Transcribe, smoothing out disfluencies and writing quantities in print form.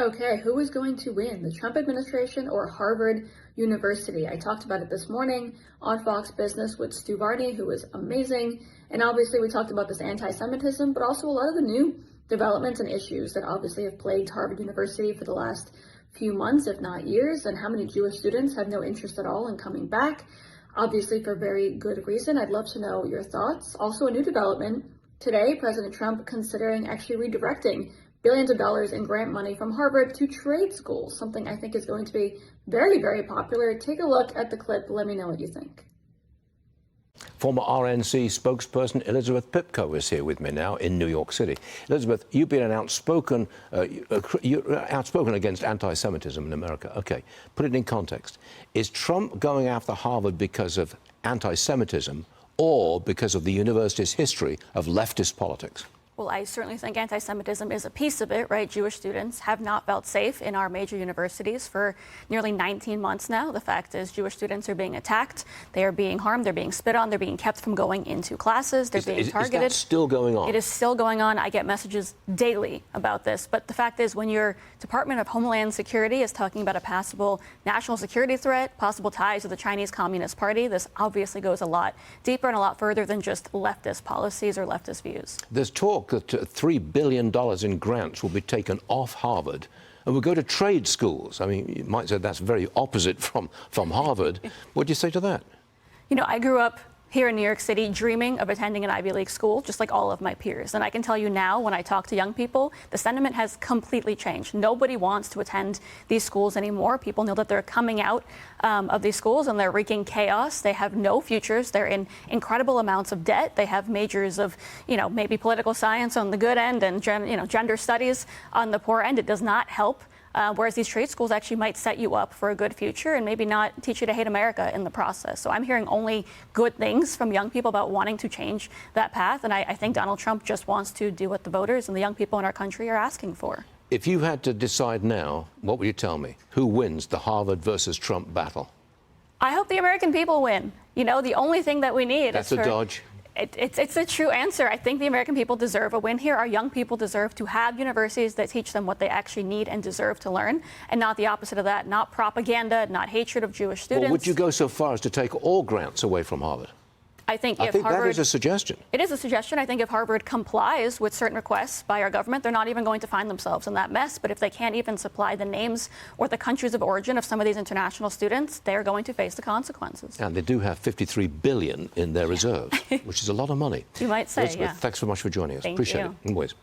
Okay, who is going to win, the Trump administration or Harvard University? I talked about it this morning on Fox Business with Varney, who was amazing. And obviously we talked about this anti-Semitism, but also a lot of the new developments and issues that obviously have plagued Harvard University for the last few months, if not years, and how many Jewish students have no interest at all in coming back, obviously for very good reason. I'd love to know your thoughts. Also a new development today, President Trump considering actually redirecting billions of dollars in grant money from Harvard to trade schools, something I think is going to be very, very popular. Take a look at the clip. Let me know what you think. Former RNC spokesperson Elizabeth Pipko is here with me now in New York City. Elizabeth, you've been outspoken against anti-Semitism in America. Okay, put it in context. Is Trump going after Harvard because of anti-Semitism or because of the university's history of leftist politics? Well, I certainly think anti-Semitism is a piece of it, right? Jewish students have not felt safe in our major universities for nearly 19 months now. The fact is Jewish students are being attacked, they are being harmed, they're being spit on, they're being kept from going into classes, they're being targeted. Is that still going on? It is still going on. I get messages daily about this. But the fact is when your Department of Homeland Security is talking about a possible national security threat, possible ties to the Chinese Communist Party, this obviously goes a lot deeper and a lot further than just leftist policies or leftist views. There's talk that $3 billion in grants will be taken off Harvard and will go to trade schools. I mean, you might say that's very opposite from Harvard. What do you say to that? You know, I grew up here in New York City dreaming of attending an Ivy League school, just like all of my peers. And I can tell you now, when I talk to young people, the sentiment has completely changed. Nobody wants to attend these schools anymore. People know that they're coming out of these schools and they're wreaking chaos. They have no futures. They're in incredible amounts of debt. They have majors of, maybe political science on the good end and, gender studies on the poor end. It does not help. Whereas these trade schools actually might set you up for a good future and maybe not teach you to hate America in the process. So I'm hearing only good things from young people about wanting to change that path. And I think Donald Trump just wants to do what the voters and the young people in our country are asking for. If you had to decide now, what would you tell me? Who wins the Harvard versus Trump battle? I hope the American people win. The only thing that we need That's a dodge. It's a true answer. I think the American people deserve a win here. Our young people deserve to have universities that teach them what they actually need and deserve to learn, and not the opposite of that, not propaganda, not hatred of Jewish students. Well, would you go so far as to take all grants away from Harvard? I think if Harvard, that is a suggestion. It is a suggestion. I think if Harvard complies with certain requests by our government, they're not even going to find themselves in that mess. But if they can't even supply the names or the countries of origin of some of these international students, they are going to face the consequences. And they do have $53 billion in their reserves, which is a lot of money. You might say, Elizabeth, thanks so much for joining us. Thank Appreciate you. it. Always.